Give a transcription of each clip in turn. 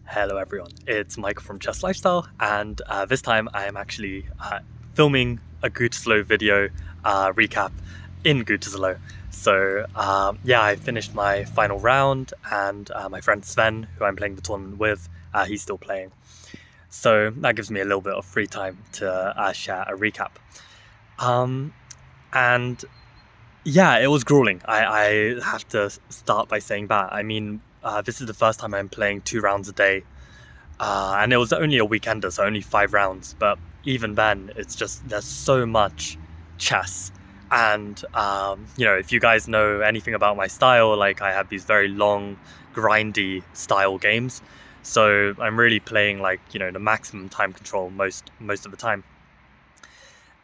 Hello everyone, it's Michael from chesslifestyle, and this time I am actually filming a GÜTERSLOH video recap in GÜTERSLOH. So yeah, I finished my final round, and my friend Sven, who I'm playing the tournament with, he's still playing. So that gives me a little bit of free time to share a recap. And yeah, it was grueling. I have to start by saying that. I mean, this is the first time I'm playing 2 rounds a day. And it was only a weekender, so only 5 rounds. But even then, it's just, there's so much chess. And, if you guys know anything about my style, like I have these very long, grindy style games. So I'm really playing the maximum time control most of the time.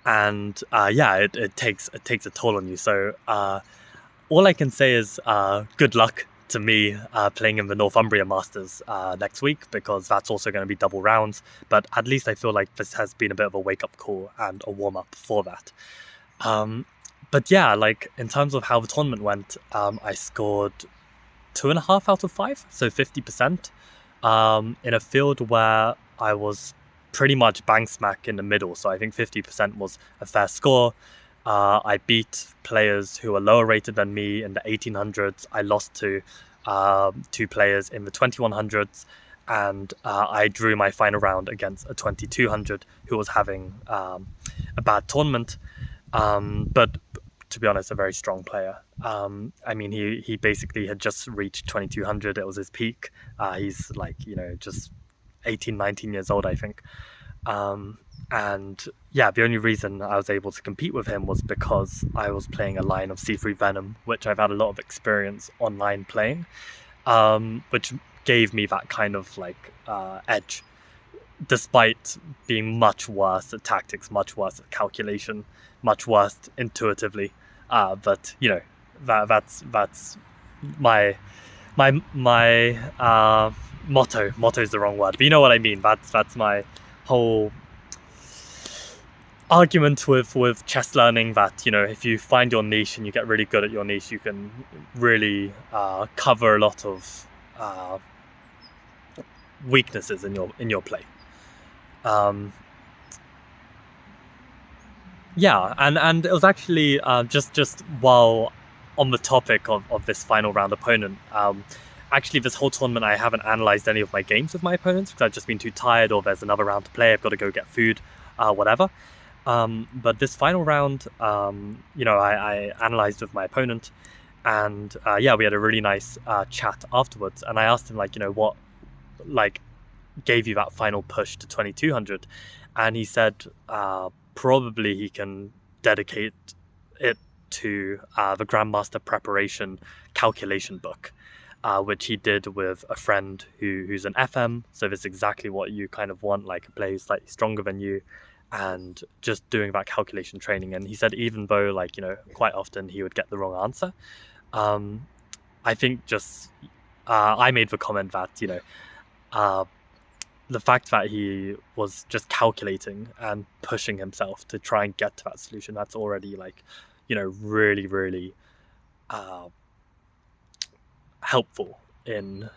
And yeah, it takes a toll on you. So all I can say is good luck to me playing in the Northumbria Masters next week, because that's also going to be double rounds. But at least I feel like this has been a bit of a wake-up call and a warm-up for that. But yeah, in terms of how the tournament went, I scored 2.5 out of 5, so 50%, in a field where I was pretty much bang smack in the middle. So I think 50% was a fair score. I beat players who were lower rated than me in the 1800s. I lost to 2 players in the 2100s, and I drew my final round against a 2200 who was having a bad tournament, but to be honest, a very strong player. I mean, he basically had just reached 2200. It was his peak. He's just 18, 19 years old, I think. And yeah, the only reason I was able to compete with him was because I was playing a line of C3 Venom, which I've had a lot of experience online playing, which gave me that kind of edge, despite being much worse at tactics, much worse at calculation, much worse intuitively. But that's my motto. Motto is the wrong word, but you know what I mean. That's my whole argument with chess learning, that if you find your niche and you get really good at your niche, you can really cover a lot of weaknesses in your play. Yeah, and it was actually just while on the topic of this final round opponent, actually this whole tournament I haven't analyzed any of my games with my opponents because I've just been too tired, or there's another round to play, I've got to go get food, whatever. But this final round, I analyzed with my opponent, and yeah, we had a really nice chat afterwards, and I asked him what gave you that final push to 2200, and he said probably he can dedicate it to the Grandmaster Preparation calculation book, which he did with a friend who's an FM. So this is exactly what you kind of want, like a player slightly stronger than you, and just doing that calculation training. And he said even though quite often he would get the wrong answer, I think just I made the comment that the fact that he was just calculating and pushing himself to try and get to that solution, that's already really, really helpful in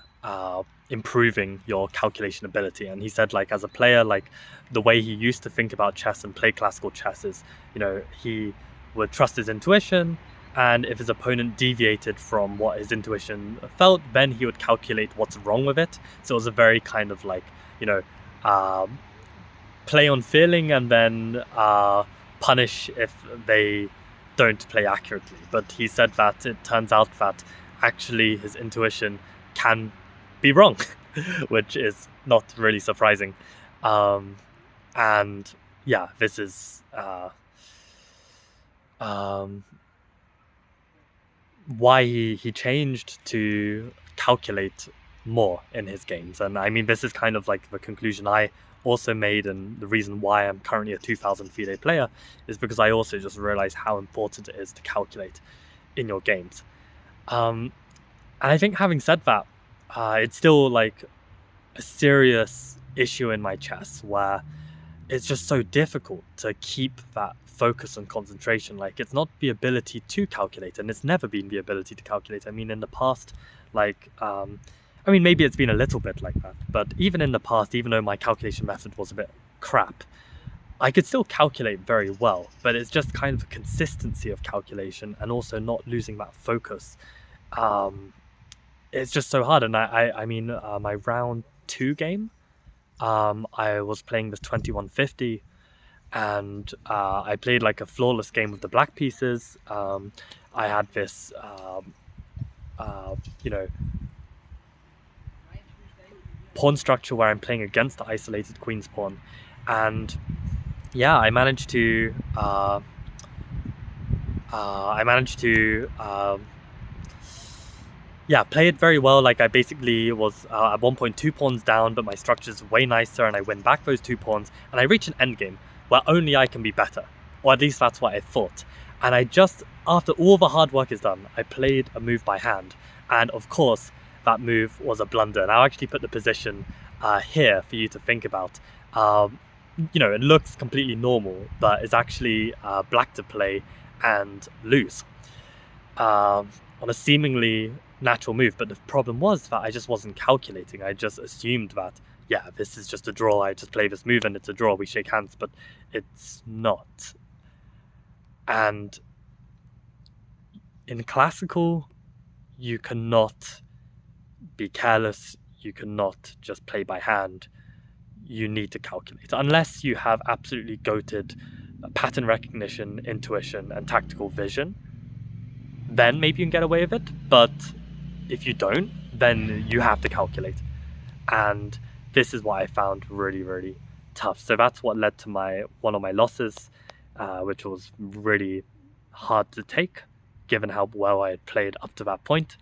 improving your calculation ability. And he said as a player, the way he used to think about chess and play classical chess is he would trust his intuition, and if his opponent deviated from what his intuition felt, then he would calculate what's wrong with it. So it was a very kind of play on feeling, and then punish if they don't play accurately. But he said that it turns out that actually his intuition can be wrong, which is not really surprising. And yeah, this is why he changed to calculate more in his games. And I mean, this is kind of the conclusion I also made, and the reason why I'm currently a 2000 FIDE player is because I also just realized how important it is to calculate in your games. And I think having said that, it's still a serious issue in my chess where it's just so difficult to keep that focus and concentration. It's not the ability to calculate, and it's never been the ability to calculate. I mean, in the past, I mean, maybe it's been a little bit like that, but even in the past, even though my calculation method was a bit crap, I could still calculate very well, but it's just kind of a consistency of calculation and also not losing that focus. Um, it's just so hard. And I mean, my round 2 game, I was playing this 2150, and I played like a flawless game with the black pieces. I had this, you know, pawn structure where I'm playing against the isolated queen's pawn, and yeah, I managed to yeah, play it very well. Like, I basically was at one point 2 pawns down, but my structure's way nicer, and I win back those 2 pawns, and I reach an endgame where only I can be better, or at least that's what I thought. And I just, after all the hard work is done, I played a move by hand, and of course that move was a blunder. And I'll actually put the position here for you to think about. You know, it looks completely normal, but it's actually black to play and lose on a seemingly natural move. But the problem was that I just wasn't calculating. I just assumed that, yeah, this is just a draw. I just play this move and it's a draw. We shake hands, but it's not. And in classical, you cannot be careless. You cannot just play by hand. You need to calculate, unless you have absolutely goated pattern recognition, intuition, and tactical vision. Then maybe you can get away with it, but if you don't, then you have to calculate. And this is what I found really, really tough. So that's what led to one of my losses, which was really hard to take, given how well I had played up to that point.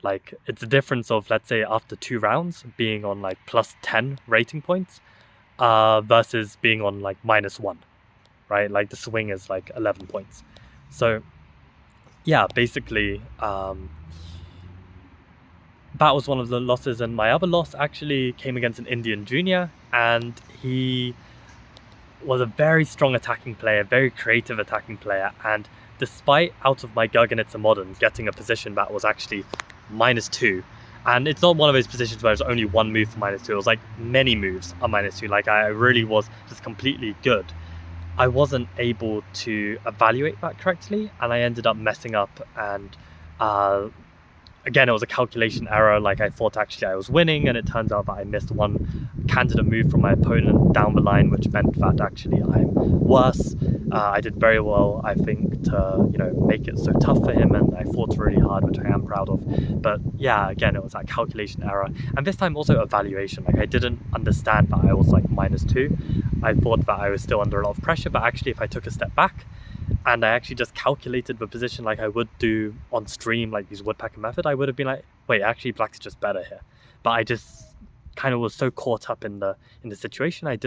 Like, it's a difference of, let's say, after 2 rounds being on like plus 10 rating points versus being on like -1, right? Like, the swing is like 11 points. So yeah, basically that was one of the losses. And my other loss actually came against an Indian junior, and he was a very strong attacking player, very creative attacking player. And despite out of my Gurgenitzer Moderns getting a position that was actually -2, and it's not one of those positions where there's only one move for -2, it was like many moves are -2. Like, I really was just completely good. I wasn't able to evaluate that correctly, and I ended up messing up. And again, it was a calculation error. Like, I thought actually I was winning, and it turns out that I missed one candidate move from my opponent down the line, which meant that actually I'm worse. I did very well, I think, to, you know, make it so tough for him, and I fought really hard, which I am proud of. But yeah, again, it was that calculation error, and this time also evaluation. Like, I didn't understand that I was like -2. I thought that I was still under a lot of pressure, but actually if I took a step back and I actually just calculated the position like I would do on stream, like these woodpecker method, I would have been like, wait, actually black's just better here. But I just kind of was so caught up in the situation, I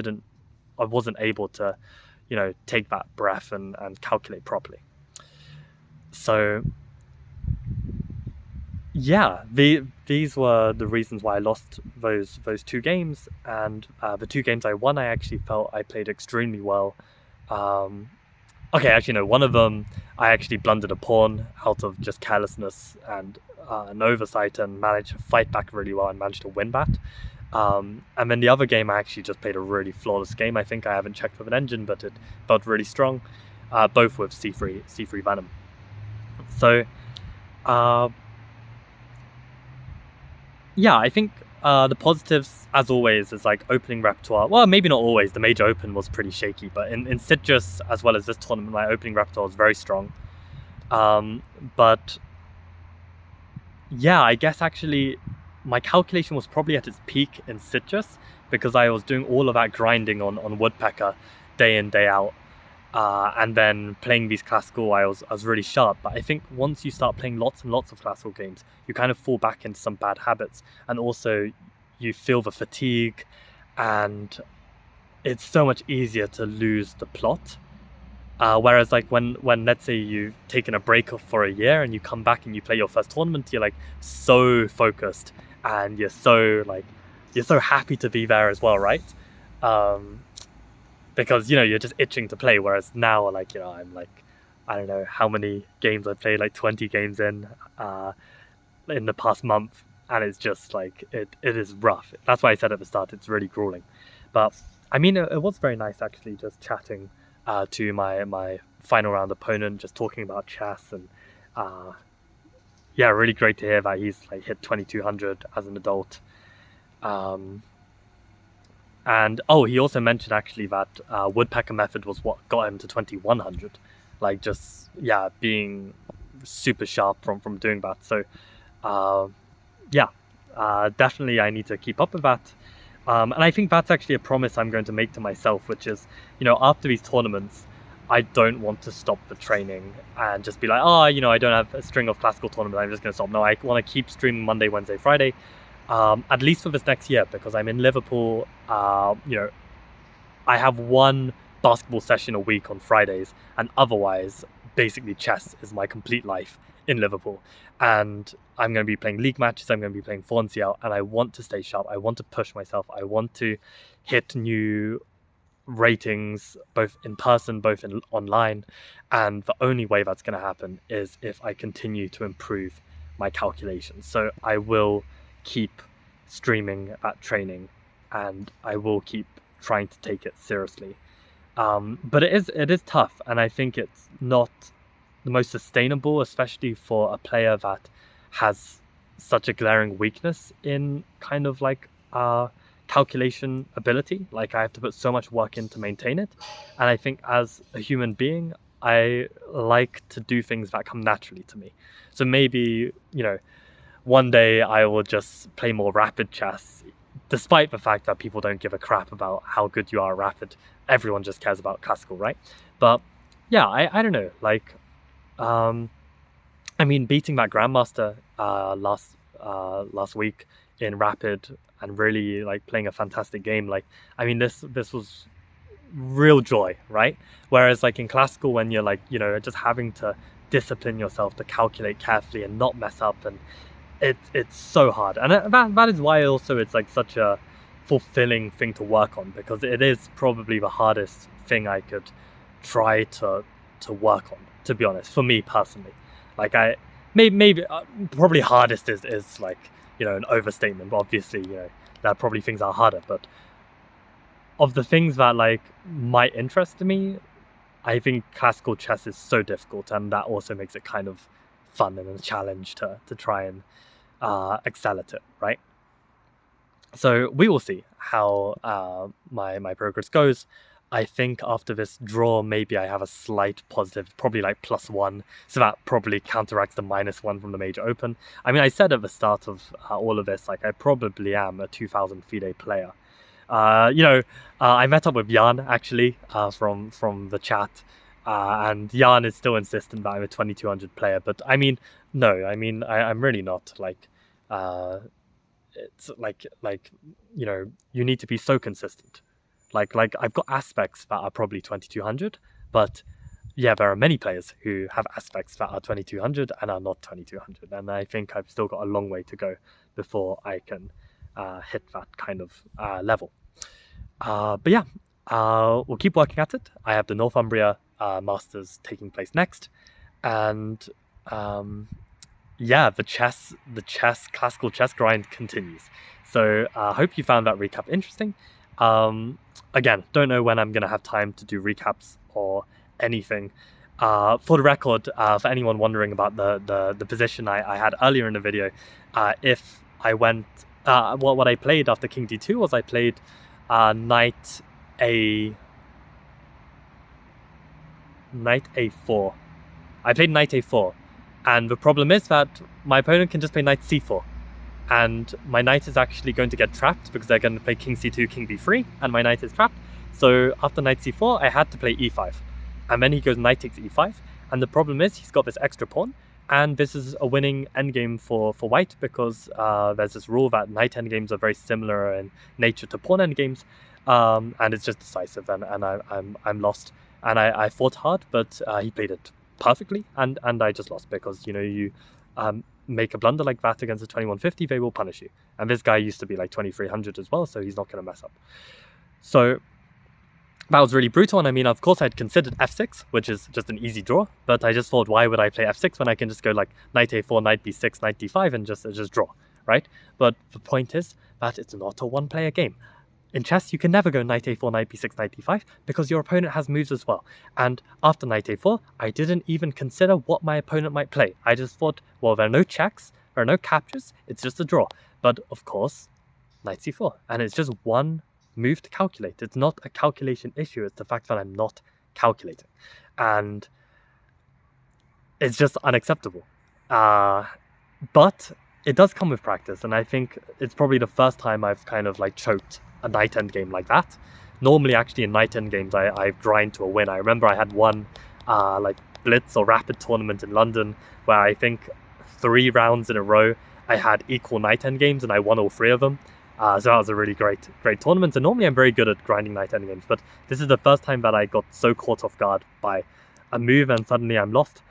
wasn't able to, you know, take that breath and calculate properly. So yeah, these were the reasons why I lost those 2 games. And the 2 games I won, I actually felt I played extremely well. Okay, actually no, one of them I actually blundered a pawn out of just carelessness and an oversight, and managed to fight back really well and managed to win that. And then the other game, I actually just played a really flawless game. I think I haven't checked with an engine, but it felt really strong, both with C3 Venom. So yeah, I think the positives, as always, is like opening repertoire. Well, maybe not always. The major open was pretty shaky, but in Citrus, as well as this tournament, my opening repertoire was very strong. But yeah, I guess actually my calculation was probably at its peak in Citrus, because I was doing all of that grinding on Woodpecker day in, day out. And then playing these classical, I was really sharp. But I think once you start playing lots and lots of classical games, you kind of fall back into some bad habits. And also you feel the fatigue, and it's so much easier to lose the plot. Whereas like when let's say you've taken a break off for a year and you come back and you play your first tournament, you're like so focused, and you're so happy to be there as well, right? Because, you know, you're just itching to play. Whereas now, like, you know, I'm like, I don't know how many games I've played, like 20 games in the past month. and it's just like it is rough. That's why I said at the start it's really grueling. But I mean, it was very nice actually, just chatting to my final round opponent, just talking about chess, and yeah, really great to hear that he's like hit 2200 as an adult. And he also mentioned actually that woodpecker method was what got him to 2100, like just being super sharp from doing that. So definitely I need to keep up with that. And I think that's actually a promise I'm going to make to myself, which is, after these tournaments, I don't want to stop the training and just be like, I don't have a string of classical tournaments, I'm just going to stop. No, I want to keep streaming Monday, Wednesday, Friday, at least for this next year, because I'm in Liverpool. I have one basketball session a week on Fridays, and otherwise, basically chess is my complete life in Liverpool. And I'm going to be playing league matches, I'm going to be playing 4NCL, and I want to stay sharp, I want to push myself, I want to hit new ratings, both in person, both online, and the only way that's going to happen is if I continue to improve my calculations. So I will keep streaming that training, and I will keep trying to take it seriously. But it is tough, and I think it's not the most sustainable, especially for a player that has such a glaring weakness in kind of like calculation ability. Like, I have to put so much work in to maintain it, and I think as a human being, I like to do things that come naturally to me. So maybe, one day I will just play more rapid chess, despite the fact that people don't give a crap about how good you are at rapid. Everyone just cares about classical, right? But yeah, I don't know, like I mean, beating that grandmaster last week in rapid and really like playing a fantastic game, like, I mean, this was real joy, right? Whereas like in classical, when you're like, just having to discipline yourself to calculate carefully and not mess up, and it's so hard. And that is why also it's like such a fulfilling thing to work on, because it is probably the hardest thing I could try to work on, to be honest, for me personally. Like, I maybe probably hardest is like, an overstatement, but obviously, there are probably things that are harder. But of the things that like might interest me, I think classical chess is so difficult, and that also makes it kind of fun and a challenge to try and excel at it, right? So we will see how my progress goes. I think after this draw, maybe I have a slight positive, probably like +1, so that probably counteracts the -1 from the Major Open. I mean, I said at the start of all of this, like, I probably am a 2000 FIDE player. I met up with Jan actually from the chat, and Jan is still insistent that I'm a 2200 player, but I mean, no, I mean, I'm really not. Like, it's like you need to be so consistent. Like I've got aspects that are probably 2200, but yeah, there are many players who have aspects that are 2200 and are not 2200, and I think I've still got a long way to go before I can hit that kind of level. But yeah, we'll keep working at it. I have the Northumbria Masters taking place next, and yeah, the classical chess grind continues. So I hope you found that recap interesting. Again, don't know when I'm going to have time to do recaps or anything. For the record, for anyone wondering about the position I had earlier in the video, if I went, what I played after King D2 was I played Knight A4. I played Knight A4, and the problem is that my opponent can just play Knight C4. And my knight is actually going to get trapped because they're going to play King C2, King B3, and my knight is trapped. So after Knight C4, I had to play E5. And then he goes Knight takes E5. And the problem is he's got this extra pawn. And this is a winning endgame for white, because there's this rule that knight endgames are very similar in nature to pawn endgames. And it's just decisive, and I'm lost. And I fought hard, but he played it perfectly. And I just lost because, you make a blunder like that against a 2150, they will punish you. And this guy used to be like 2300 as well, so he's not going to mess up. So that was really brutal. And I mean, of course, I'd considered f6, which is just an easy draw, but I just thought, why would I play f6 when I can just go like Knight a4, Knight b6, Knight d5, and just draw, right? But the point is that it's not a one-player game. In chess, you can never go knight a4, knight b6, knight d5 because your opponent has moves as well. And after knight a4, I didn't even consider what my opponent might play. I just thought, well, there are no checks, there are no captures, it's just a draw. But of course, knight c4, and it's just one move to calculate. It's not a calculation issue, it's the fact that I'm not calculating. And it's just unacceptable. But it does come with practice, and I think it's probably the first time I've kind of like choked a knight endgame like that. Normally, actually, in knight endgames, I grind to a win. I remember I had one like blitz or rapid tournament in London where I think 3 rounds in a row I had equal knight endgames, and I won all 3 of them. So that was a really great tournament. And normally I'm very good at grinding knight endgames, but this is the first time that I got so caught off guard by a move and suddenly I'm lost.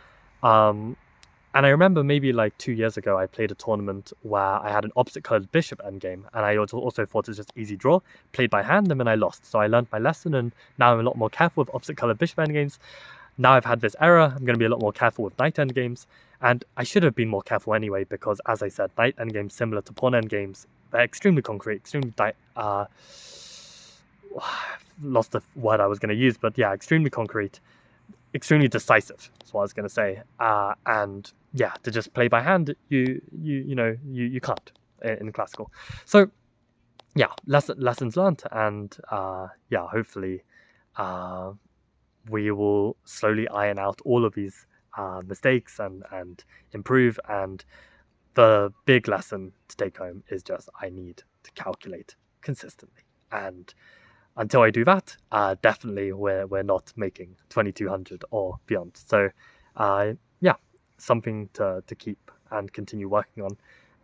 And I remember maybe like 2 years ago, I played a tournament where I had an opposite colored bishop endgame, and I also thought it was just easy draw, played by hand, and then I lost. So I learned my lesson, and now I'm a lot more careful with opposite colored bishop endgames. Now I've had this error, I'm going to be a lot more careful with knight endgames, and I should have been more careful anyway, because as I said, knight endgames similar to pawn endgames, they're extremely concrete, extremely lost the word I was going to use, but yeah, extremely concrete, extremely decisive is what I was going to say. And yeah, to just play by hand, you can't in classical. So yeah, lessons learned, and yeah, hopefully we will slowly iron out all of these mistakes and improve. And the big lesson to take home is just I need to calculate consistently, and until I do that, definitely we're not making 2200 or beyond. So yeah, something to keep and continue working on.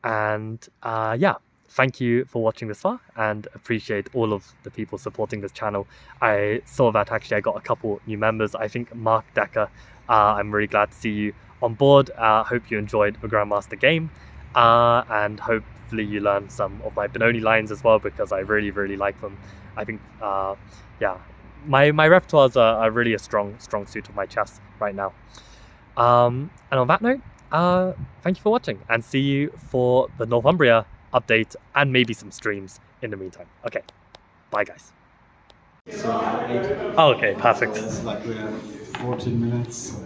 And yeah, thank you for watching this far, and appreciate all of the people supporting this channel. I saw that actually I got a couple new members. I think Mark Decker, I'm really glad to see you on board. Hope you enjoyed the Grandmaster game, and hopefully you learned some of my Benoni lines as well, because I really like them. I think yeah, my repertoires are really a strong suit of my chess right now. And on that note, thank you for watching, and see you for the Northumbria update and maybe some streams in the meantime. Okay, bye guys. So 8. Oh, okay, perfect. So it's like we have 14 minutes.